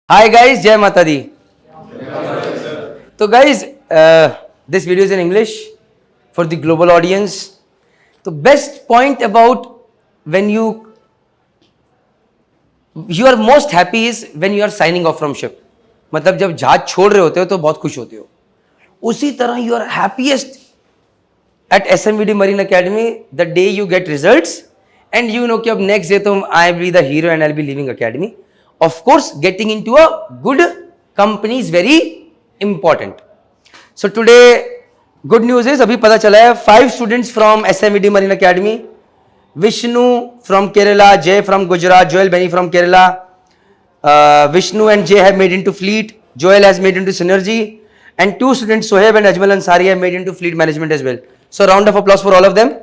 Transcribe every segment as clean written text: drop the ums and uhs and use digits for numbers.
Hi guys, Jai Mata Di. So guys, this video is in English for the global audience. The best point about when you are most happy is when you are signing off from ship. मतलब जब जहाज छोड़ रहे होते हो तो बहुत खुश होते हो. उसी तरह you are happiest at SMVD Marine Academy the day you get results and you know कि अब next day तो I will be the hero and I will be leaving academy. Of course, getting into a good company is very important. So today, good news is अभी पता चला है 5 students from SMVD Marine Academy, Vishnu from Kerala, Jay from Gujarat, Joel Benny from Kerala. Vishnu and Jay have made into fleet. Joel has made into synergy, and 2 students Sohaib and Ajmal Ansari have made into fleet management as well. So round of applause for all of them.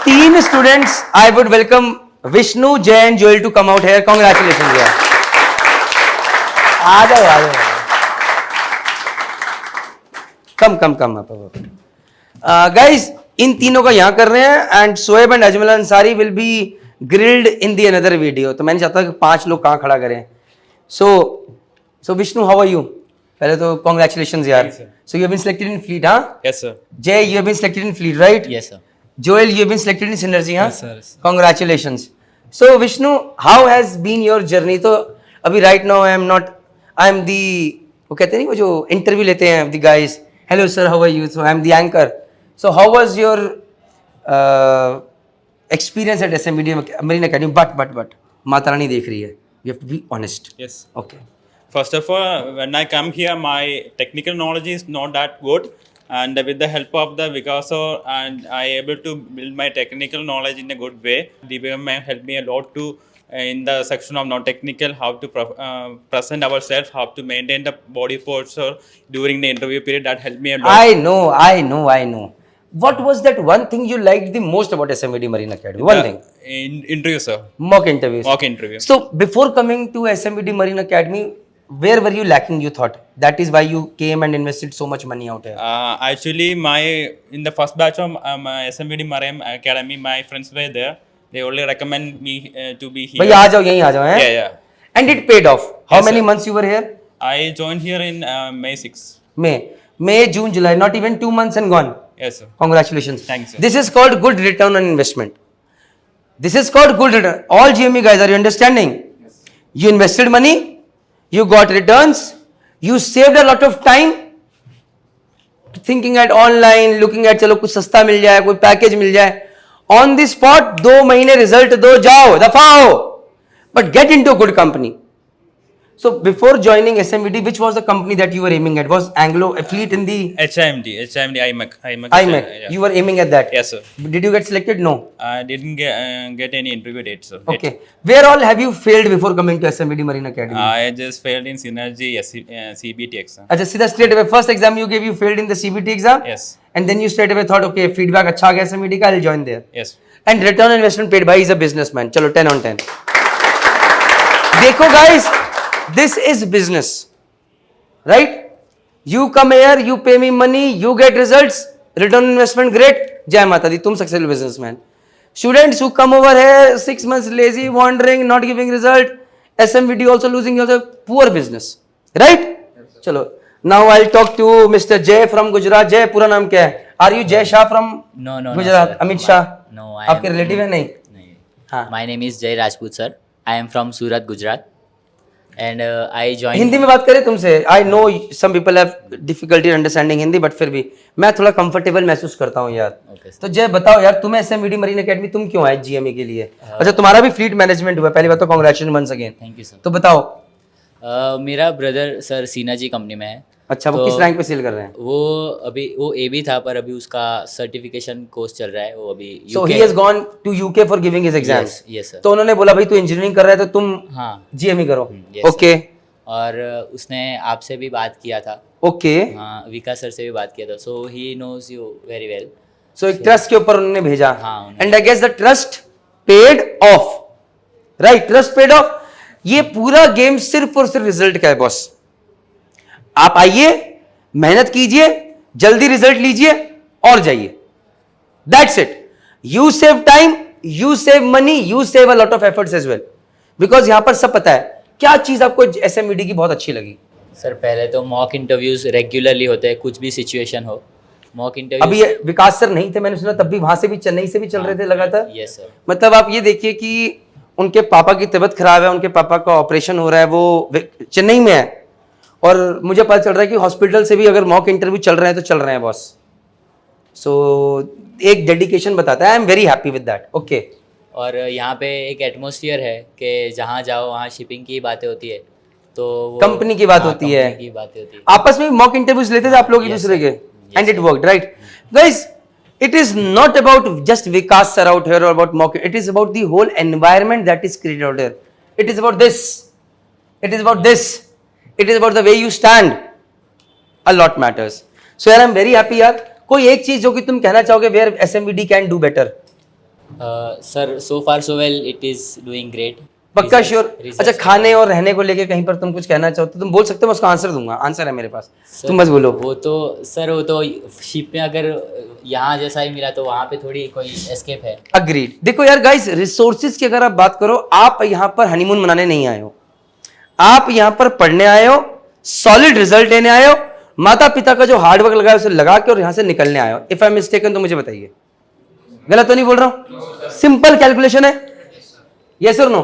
3 students, I would welcome Vishnu, Jay and Joel to come out here. Congratulations यार. आ जाओ. Come up. Guys, इन तीनों का यहाँ कर रहे हैं and Sohaib and Ajmal Ansari will be grilled in the another video. तो मैंने चाहता कि 5 लोग कहाँ खड़ा करें. So Vishnu, how are you? पहले तो congratulations यार. So you have been selected in fleet, हाँ? Yes, sir. Jay, you have been selected in fleet, right? Yes, sir. Joel, you have been selected in synergy, हाँ? Yes, sir. Congratulations. So Vishnu, how has been your journey? तो अभी right now I am the वो कहते नहीं वो जो interview लेते हैं the guys. Hello sir, how are you? So I am the anchor. So how was your experience at SMVD Marine Academy? But Mata Rani देख रही है. You have to be honest. Yes. Okay. First of all, when I come here, my technical knowledge is not that good. And with the help of the Vicaso, and I able to build my technical knowledge in a good way. DBM helped me a lot to in the section of non-technical, how to present ourselves, how to maintain the body posture during the interview period. That helped me a lot. I know. What was that one thing you liked the most about SMVD Marine Academy? One thing. In interview, sir. Mock interviews. Mock interview. So before coming to SMVD Marine Academy, where were you lacking, you thought? That is why you came and invested so much money out here. Actually, in the first batch of SMVD Marine Academy, my friends were there. They only recommend me to be here. भाई आ जाओ यहीं आ जाओ हैं. Yeah. And it paid off. How Yes, many sir. months you were here? I joined here in May 6. May, June, July. Not even 2 months and gone. Yes, sir. Congratulations. Thanks, sir. This is called good return on investment. This is called good return. All GME guys, are you understanding? Yes. You invested money. You got returns. You saved a lot of time. Thinking at online, looking at चलो कुछ सस्ता मिल जाए, कोई package मिल जाए. On the spot, 2 महीने result दो, जाओ, दफा हो. But get into a good company. So before joining SMVD, which was the company that you were aiming at? Was Anglo Fleet in the HIMD, IMEC. IMEC. You were aiming at that. Yes, sir. Did you get selected? No. I didn't get any interview date, sir. Okay. Where all have you failed before coming to SMVD Marine Academy? I just failed in Synergy CBT exam. अच्छा सीधा straight away first exam you gave, you failed in the CBT exam. Yes. And then you straight away thought, okay, feedback अच्छा आ गया SMVD का, I'll join there. Yes. And return on investment paid by, he's a businessman. चलो 10 on 10. देखो guys, this is business, right? You come here, you pay me money, you get results, return on investment great. Jai Mata Di, तुम successful businessman. Students who come over here 6 months lazy, wandering, not giving result, SMVD also losing, also poor business, right? Yes, चलो. Now I'll talk to Mr. Jay from Gujarat. Jay, पूरा नाम क्या है? Are you Jay Shah from No, Gujarat? sir. Amit Shah? No, I आपके am- relative है नहीं? नहीं. हाँ. My name is Jay Rajput, sir. I am from Surat, Gujarat, and I joined. Hindi में बात करें तुमसे. I know some people have difficulty understanding Hindi, but फिर भी मैं थोड़ा comfortable महसूस करता हूँ यार. Okay, sir. तो जय बताओ यार, तुम्हें SMVD Marine Academy तुम क्यों आए GME के लिए? अच्छा तुम्हारा भी फ्लीट मैनेजमेंट हुआ. पहली बात तो congratulations once again. Thank you, sir. तो बताओ. मेरा ब्रदर सर सीना जी कंपनी में है. अच्छा वो तो किस रैंक पे सेल कर रहे हैं? वो AB था, पर अभी उसका सर्टिफिकेशन कोर्स चल रहा है. वो अभी So he has gone to UK for giving his exams. Yes, sir. तो उन्होंने बोला भाई तू इंजीनियरिंग कर रहा है तो तुम हाँ. GME करो. yes, ओके और उसने आपसे भी बात किया था. ओके. हाँ, विकास सर से भी बात किया था. So he knows you very well. सो एक ट्रस्ट के ऊपर उन्होंने भेजा. हाँ, उन्होंने. And I guess the trust paid off. Right, trust paid off. ये पूरा गेम सिर्फ और सिर्फ रिजल्ट का है बॉस. आप आइए, मेहनत कीजिए, जल्दी रिजल्ट लीजिए और जाइए. That's it. You save time, you save money, you save a lot of efforts as well. Because यहाँ पर सब पता है क्या चीज आपको SMED की बहुत अच्छी लगी. सर पहले तो मॉक इंटरव्यूज रेगुलरली होते हैं, कुछ भी सिचुएशन हो मॉक अभी इंटरव्यूज. ये विकास सर नहीं थे, मैंने सुना तब भी वहां से भी चेन्नई से भी चल रहे थे लगातार. Yes sir. मतलब आप ये देखिए कि उनके पापा की तबीयत खराब है, उनके पापा का ऑपरेशन हो रहा है, वो चेन्नई में है, और मुझे पता चल रहा है कि हॉस्पिटल से भी अगर मॉक इंटरव्यू चल रहे हैं तो चल रहे हैं बॉस. सो एक डेडिकेशन बताता है. I am very happy with that. Okay. और यहाँ पे एक एटमॉस्फेयर है कि जहाँ जाओ वहाँ शिपिंग की बातें होती है, तो कंपनी की बात होती है, की बातें होती है. आपस में मॉक इंटरव्यूज लेते थे आप लोग एक दूसरे के, and it worked, right guys. It is not about just Vikas sir out here or about mock. It is about the whole environment that is created out here. It is about this. It is about this. It is about the way you stand. A lot matters. So यार I'm very happy यार. कोई एक चीज जो कि तुम कहना चाहोगे where SMVD can do better. Sir so far so well it is doing great. पक्का श्योर. अच्छा खाने और रहने को लेके कहीं पर तुम कुछ कहना चाहो तो तुम बोल सकते हो, मैं उसका आंसर दूंगा. आंसर है मेरे पास, तुम बस बोलो. वो तो सर वो तो शिप में अगर यहाँ जैसा ही मिला तो वहाँ पे थोड़ी कोई एस्केप है. अग्रीड. देखो यार गाइस, रिसोर्सेज की अगर आप बात करो, आप यहाँ पर हनीमून मनाने नहीं आए हो, आप यहाँ पर पढ़ने आए हो, सॉलिड रिजल्ट लेने आए हो, माता पिता का जो हार्डवर्क लगा है उसे लगा के और यहाँ से निकलने आए हो. इफ आई एम मिस्टेकन तो मुझे बताइए, गलत तो नहीं बोल रहा हूं? सिंपल कैलकुलेशन है. यस और नो?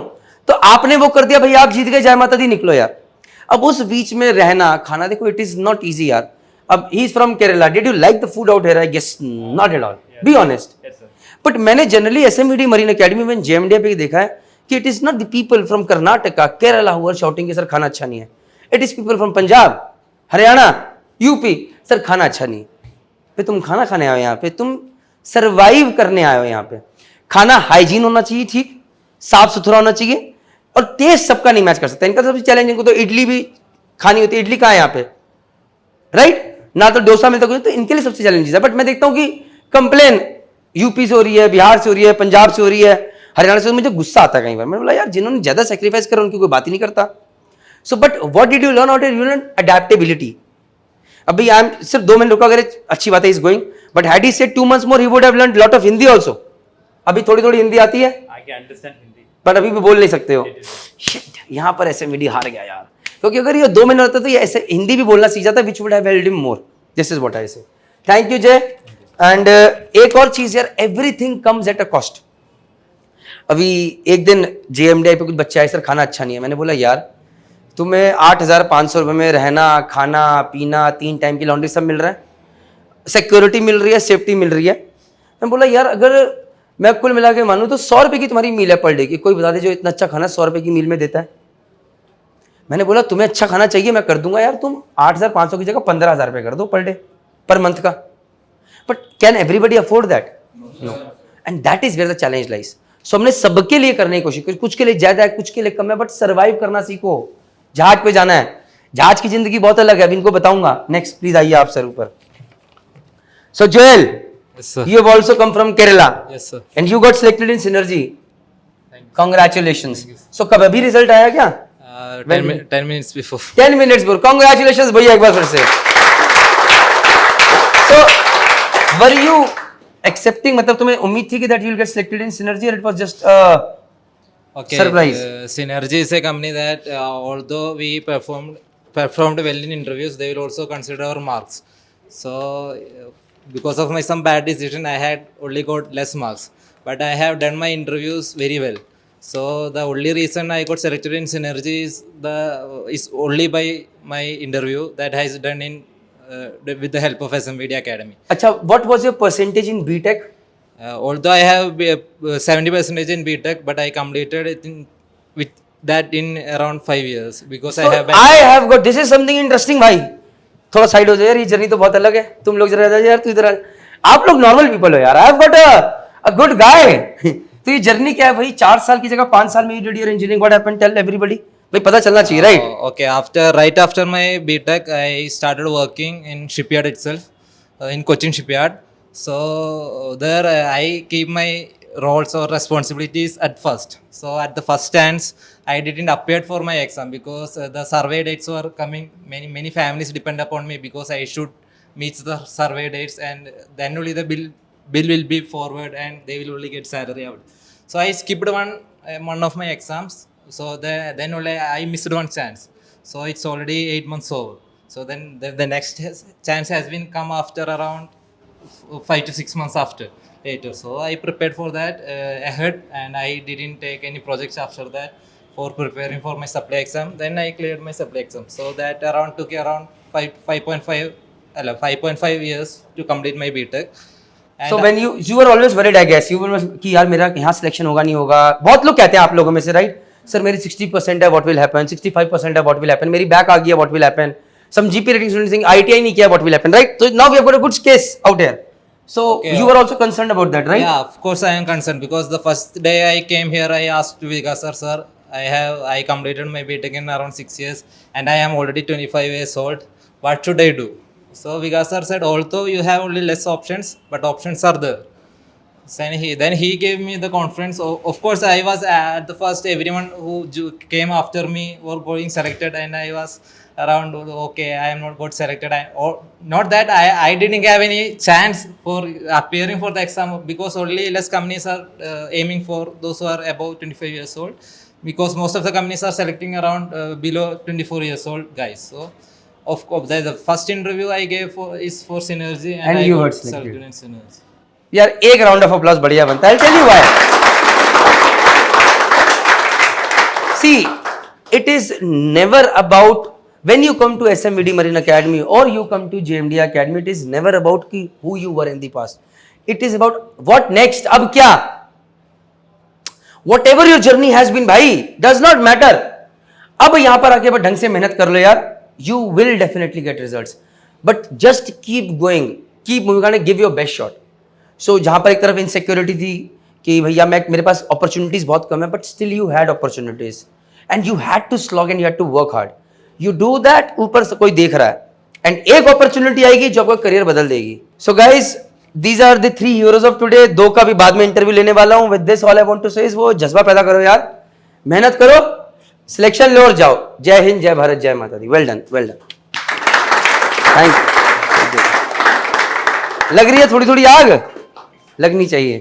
तो आपने वो कर दिया, भाई आप जीत गए, जय माता दी, निकलो यार. अब उस बीच में रहना खाना, देखो इट इज नॉट इजी यार. अब he is from Kerala. Did you like the food out here? I guess not at all, be honest. But मैंने जनरली SMVD मरीन अकेडमी में JMDA पे देखा है कि it is not the people from Karnataka, Kerala who are shouting कि sir खाना अच्छा नहीं है. It is people from Punjab, Haryana, UP. Sir खाना अच्छा नहीं. पे तुम खाना खाने आए हो यहाँ पे, तुम सर्वाइव करने आए हो यहाँ पे. खाना हाइजीन होना चाहिए, ठीक, साफ सुथरा होना चाहिए, और टेस्ट सबका नहीं मैच कर सकता. इनका सबसे चैलेंजिंग को तो इडली भी खानी होती है. इडली कहाँ है यहाँ पे, राइट? ना तो डोसा मिलता कुछ, तो इनके लिए सबसे चैलेंजिंग है. बट मैं देखता हूं कि कंप्लेन यूपी से हो रही है, बिहार से हो रही है, पंजाब से हो रही है, हरियाणा से. मुझे गुस्सा आता है कई बार. मैंने बोला यार जिन्होंने ज्यादा सेक्रीफाइस करा उनकी कोई बात ही नहीं करता. So but what did you learn out? You learn adaptability. अभी आई एम सिर्फ 2 मिनट रुका, अगर अच्छी बात है, is going. But had he said 2 months more, he would have learned lot of Hindi also. अभी थोड़ी थोड़ी हिंदी आती है, I can understand Hindi. But अभी भी बोल नहीं सकते हो. Shit, यहाँ पर SMVD हार गया यार, क्योंकि अगर ये 2 मिनट होता तो ये ऐसे हिंदी भी बोलना सीख जाता, which would have helped him more. This is what I से. थैंक यू जय. एंड एक और चीज यार, everything comes at a cost. अभी एक दिन JMDI पे कुछ बच्चे आए, सर खाना अच्छा नहीं है. मैंने बोला यार तुम्हें 8,500 रुपये में रहना, खाना, पीना, 3 टाइम की लॉन्ड्री सब मिल रहा है, सिक्योरिटी मिल रही है, सेफ्टी मिल रही है. मैं बोला यार अगर मैं कुल मिला के मानूं तो 100 रुपये की तुम्हारी मील है पर डे की. कोई बता दे जो इतना अच्छा खाना 100 रुपये की मील में देता है. मैंने बोला तुम्हें अच्छा खाना चाहिए, मैं कर दूंगा यार, तुम 8,500 की जगह 15,000 रुपये कर दो पर डे, पर मंथ का. But can everybody afford that? No. And that is where the challenge lies. So हमने सबके लिए करने की कोशिश की. कुछ के लिए ज्यादा है, कुछ के लिए कम है, बट सर्वाइव करना सीखो. जहाज पे जाना है, जहाज की जिंदगी बहुत अलग है, अभी इनको बताऊंगा. नेक्स्ट प्लीज आइए आप सर ऊपर. सो Joel, Yes, sir. you have also come from Kerala. Yes, sir. And you got selected in Synergy. Congratulations. So कब अभी रिजल्ट आया क्या? 10 minutes before. 10 minutes before. Congratulations भैया एक बार फिर से. So were you accepting, मतलब तुम्हें उम्मीद थी कि that you will get selected in Synergy, or it was just Okay. surprise? Synergy is a company that although we performed well in interviews, they will also consider our marks. So because of my some bad decision, I had only got less marks. But I have done my interviews very well. So the only reason I got selected in Synergy is only by my interview that I has done in with the help of SMVD Academy. अच्छा, what was your percentage in BTech? Although I have 70% in BTech, but I completed it with that in around 5 years because So I have. got, this is something interesting भाई. थोड़ा side हो जाए यार, ये journey तो बहुत अलग है. तुम लोग जरा आ जाओ यार, तू इधर आ. आप लोग नॉर्मल पीपल हो यार. I have got a good guy. तो ये जर्नी क्या है भाई? 4 साल की जगह 5 साल में you did your engineering. What happened? Tell everybody. भाई पता चलना चाहिए, right? Okay, right after my BTech, I started working in shipyard itself, in Cochin shipyard. So there I keep my roles or responsibilities at first. So at the first chance, I didn't appear for my exam because the survey dates were coming. Many families depend upon me because I should meet the survey dates, and then only the bill will be forward and they will only get salary out. So I skipped one of my exams. So then only I missed one chance. So it's already 8 months over. So then the next chance has been come after around 5 to 6 months after later. So I prepared for that ahead, and I didn't take any projects after that for preparing for my supply exam. Then I cleared my supply exam. So that took around 5.5 years to complete my BTech. And So when you were always worried, I guess you were कि यार मेरा यहाँ selection होगा नहीं होगा. बहुत लोग कहते हैं आप लोगों में से, राइट सर मेरी 60% है, what will happen, 65% है, what will happen, मेरी बैक आ गई है, what will happen, some GP rating students saying ITI नहीं किया, what will happen, right? So now we have got a good case out here. So you were also concerned about that, right? Yeah, of course I am concerned, because the first day I came here, I asked Vikas sir, I completed my BTech in around 6 years, and I am already 25 years old. What should I do? So Vikas sir said, although you have only less options, but options are there. Then he gave me the confidence. Of course, I was at the first, everyone who came after me were going selected, and I was around, okay, I am not got selected. Not that I didn't have any chance for appearing for the exam, because only less companies are aiming for those who are above 25 years old, because most of the companies are selecting around below 24 years old guys. So of course, the first interview I gave is for Synergy, and I you got got selected. in Synergy. यार एक round of applause बढ़िया बनता है. I'll tell you why. See, it is never about when you come to SMVD Marine Academy or you come to JMD Academy, it is never about कि who you were in the past. It is about what next. अब क्या? Whatever your journey has been, भाई, does not matter. अब यहाँ पर आके बस ढंग से मेहनत कर लो यार. You will definitely get results. But just keep going. Keep moving. Give your best shot. सो जहाँ पर एक तरफ इनसिक्योरिटी थी कि भैया मेरे पास अपॉर्चुनिटीज बहुत कम है, but still you had opportunities and you had to slog and you had to work hard. You do that. ऊपर से कोई देख रहा है एंड एक अपॉर्चुनिटी आएगी जो आपका करियर बदल देगी. So guys, these are the 3 heroes of today. 2 का भी बाद में इंटरव्यू लेने वाला हूं. With this all I want to say is वो जज्बा पैदा करो यार, मेहनत करो, सिलेक्शन लो और जाओ. जय हिंद, जय भारत, जय माता दी. Well done, well done. Thank you. लग रही है थोड़ी थोड़ी आग, लगनी चाहिए.